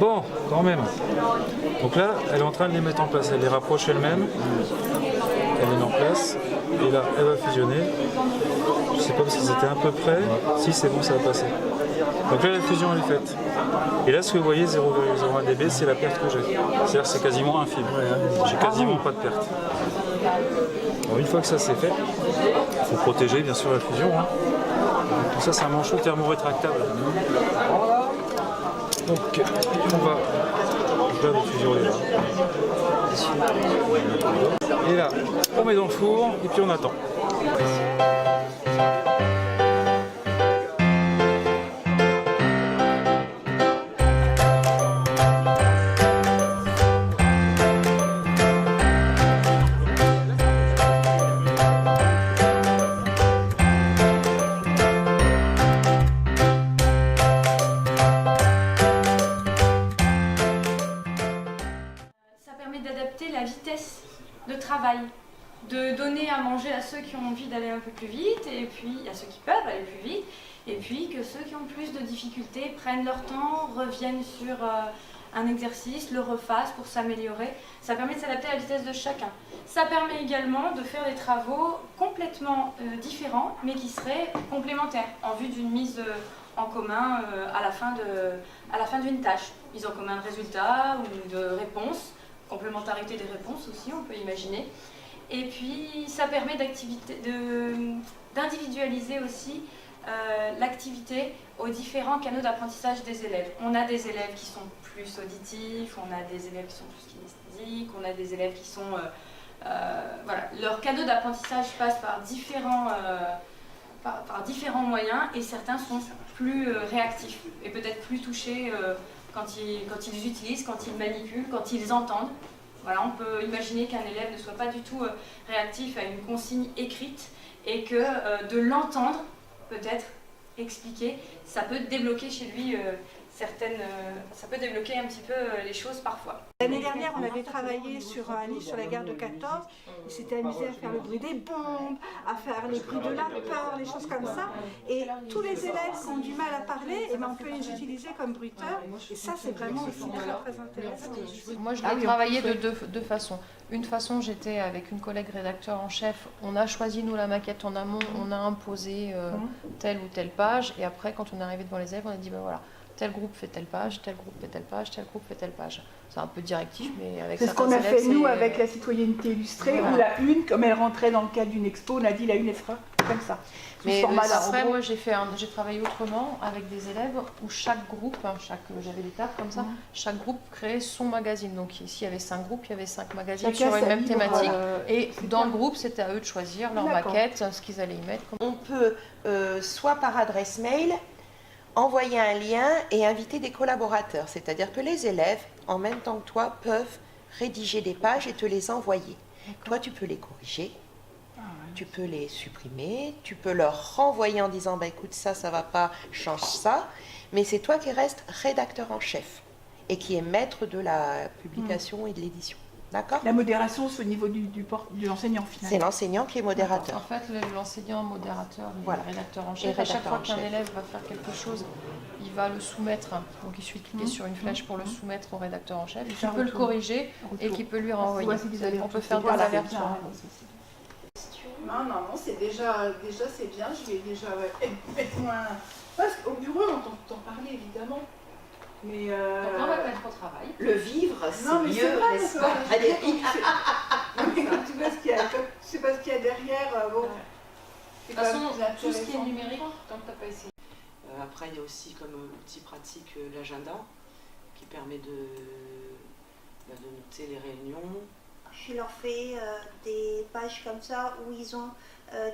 Bon, quand même. Donc là, elle est en train de les mettre en place. Elle les rapproche elle-même. Elle les met en place. Et là, elle va fusionner. Je sais pas parce que c'était à peu près. Si, c'est bon, ça va passer. Donc là, la fusion, elle est faite. Et là, ce que vous voyez, 0,01 dB, c'est la perte que j'ai. C'est-à-dire que c'est quasiment infime. J'ai quasiment pas de perte. Alors, une fois que ça c'est fait, il faut protéger bien sûr la fusion. Hein. Tout ça, c'est un manchot thermorétractable. Donc, on va. Donc là, la fusion est là. Et là, on met dans le four et puis on attend. D'adapter la vitesse de travail, de donner à manger à ceux qui ont envie d'aller un peu plus vite, et puis à ceux qui peuvent aller plus vite, et puis que ceux qui ont plus de difficultés prennent leur temps, reviennent sur un exercice, le refassent pour s'améliorer. Ça permet de s'adapter à la vitesse de chacun. Ça permet également de faire des travaux complètement différents, mais qui seraient complémentaires, en vue d'une mise en commun à la fin d'une tâche. Mise en commun de résultats ou de réponses. Complémentarité des réponses aussi, on peut imaginer. Et puis, ça permet d'individualiser aussi l'activité aux différents canaux d'apprentissage des élèves. On a des élèves qui sont plus auditifs, on a des élèves qui sont plus kinesthésiques, on a des élèves qui sont... voilà, leur canaux d'apprentissage passent par différents moyens et certains sont plus réactifs et peut-être plus touchés quand ils utilisent, quand ils manipulent, quand ils entendent. Voilà, on peut imaginer qu'un élève ne soit pas du tout réactif à une consigne écrite et que de l'entendre, peut-être expliquer, ça peut débloquer chez lui ça peut débloquer un petit peu les choses parfois. L'année dernière, on avait travaillé sur un livre sur la guerre de 14. Il s'était amusé à faire le bruit des bombes, à faire les bruits de la peur, les choses comme ça. Et tous les élèves qui ont du mal à parler, eh ben, on peut les utiliser comme bruiteurs. Et ça, c'est vraiment aussi très intéressant. Moi, je l'ai travaillé de deux façons. Une façon, j'étais avec une collègue rédacteur en chef. On a choisi, nous, la maquette en amont. On a imposé telle ou telle page. Et après, quand on est arrivé devant les élèves, on a dit, ben voilà, tel groupe fait telle page, tel groupe fait telle page, tel groupe fait telle page. C'est un peu directif, mais avec c'est ce qu'on a fait nous avec la citoyenneté illustrée, voilà. Où la une, comme elle rentrait dans le cadre d'une expo, on a dit la une elle sera comme ça. Mais après, moi j'ai travaillé autrement avec des élèves où chaque groupe, j'avais des tables comme ça, chaque groupe créait son magazine. Donc ici il y avait 5 groupes, il y avait 5 magazines sur une même thématique. Et dans le groupe, c'était à eux de choisir leur maquette, ce qu'ils allaient y mettre. On peut, soit par adresse mail, envoyer un lien et inviter des collaborateurs. C'est-à-dire que les élèves, en même temps que toi, peuvent rédiger des pages et te les envoyer. Toi, tu peux les corriger, tu peux les supprimer, tu peux leur renvoyer en disant bah, « écoute, ça va pas, change ça ». Mais c'est toi qui restes rédacteur en chef et qui est maître de la publication et de l'édition. D'accord ? La modération, c'est au niveau de l'enseignant final. C'est l'enseignant qui est modérateur. En fait, l'enseignant modérateur, voilà. Le rédacteur en chef, à chaque fois qu'un élève va faire quelque chose, il va le soumettre. Donc il suffit de cliquer sur une flèche pour le soumettre au rédacteur en chef, qui peut le corriger et qui peut lui renvoyer. On peut faire des alertes. Non, c'est déjà c'est bien. Je vais déjà être moins... Parce qu'au bureau, on entend parler, évidemment. Mais donc on va te mettre au travail. Le vivre, c'est mieux, n'est-ce pas? Tu vois ce qu'il y a, je sais pas ce qu'il y a derrière. Bon. De toute façon, tout ce qui est numérique, tant que tu n'as pas essayé. Après, il y a aussi comme outil pratique l'agenda qui permet de noter les réunions. Je leur fais des pages comme ça où ils ont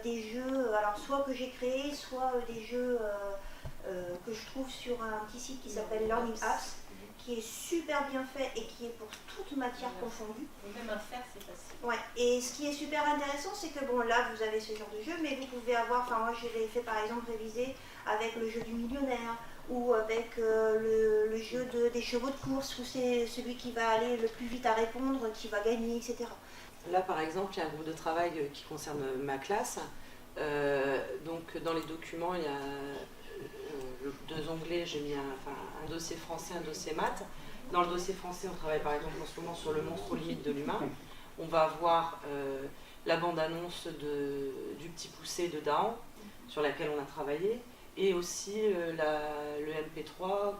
des jeux, alors soit que j'ai créés, soit des jeux que je trouve sur un petit site qui s'appelle Learning Apps, qui est super bien fait et qui est pour toute matière confondue. Même à faire, c'est facile. Ouais. Et ce qui est super intéressant, c'est que bon, là, vous avez ce genre de jeu, mais vous pouvez avoir, enfin moi je l'ai fait par exemple réviser avec le jeu du millionnaire, ou avec le jeu des chevaux de course, où c'est celui qui va aller le plus vite à répondre, qui va gagner, etc. Là, par exemple, il y a un groupe de travail qui concerne ma classe. Donc, dans les documents, il y a 2 onglets. J'ai mis un dossier français, un dossier maths. Dans le dossier français, on travaille par exemple en ce moment sur le monstre aux limites de l'humain. On va avoir la bande-annonce du Petit Poucet de Dahan, sur laquelle on a travaillé, et aussi le MP3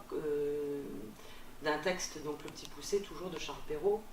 d'un texte, donc Le Petit Poucet, toujours de Charles Perrault.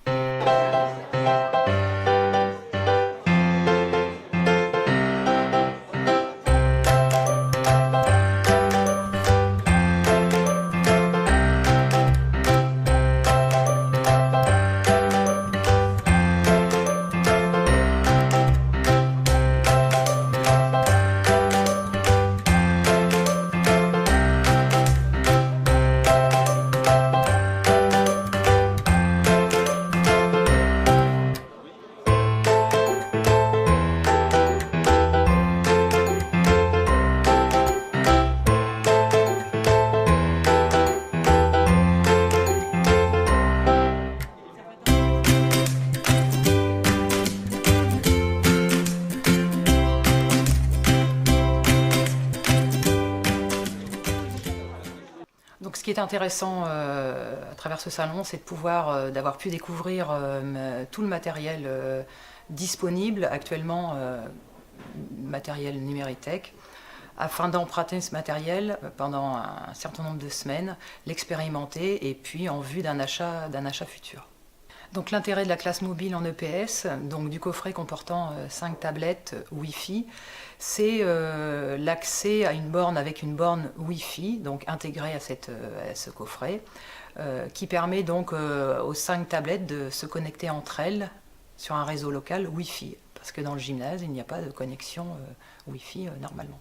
Donc, ce qui est intéressant à travers ce salon, c'est de pouvoir, d'avoir pu découvrir tout le matériel disponible actuellement, matériel Numéritech, afin d'emprunter ce matériel pendant un certain nombre de semaines, l'expérimenter et puis en vue d'un achat futur. Donc l'intérêt de la classe mobile en EPS, donc du coffret comportant 5 tablettes Wi-Fi, c'est l'accès à une borne avec une borne Wi-Fi, donc intégrée à ce coffret, qui permet donc aux 5 tablettes de se connecter entre elles sur un réseau local Wi-Fi, parce que dans le gymnase, il n'y a pas de connexion Wi-Fi normalement.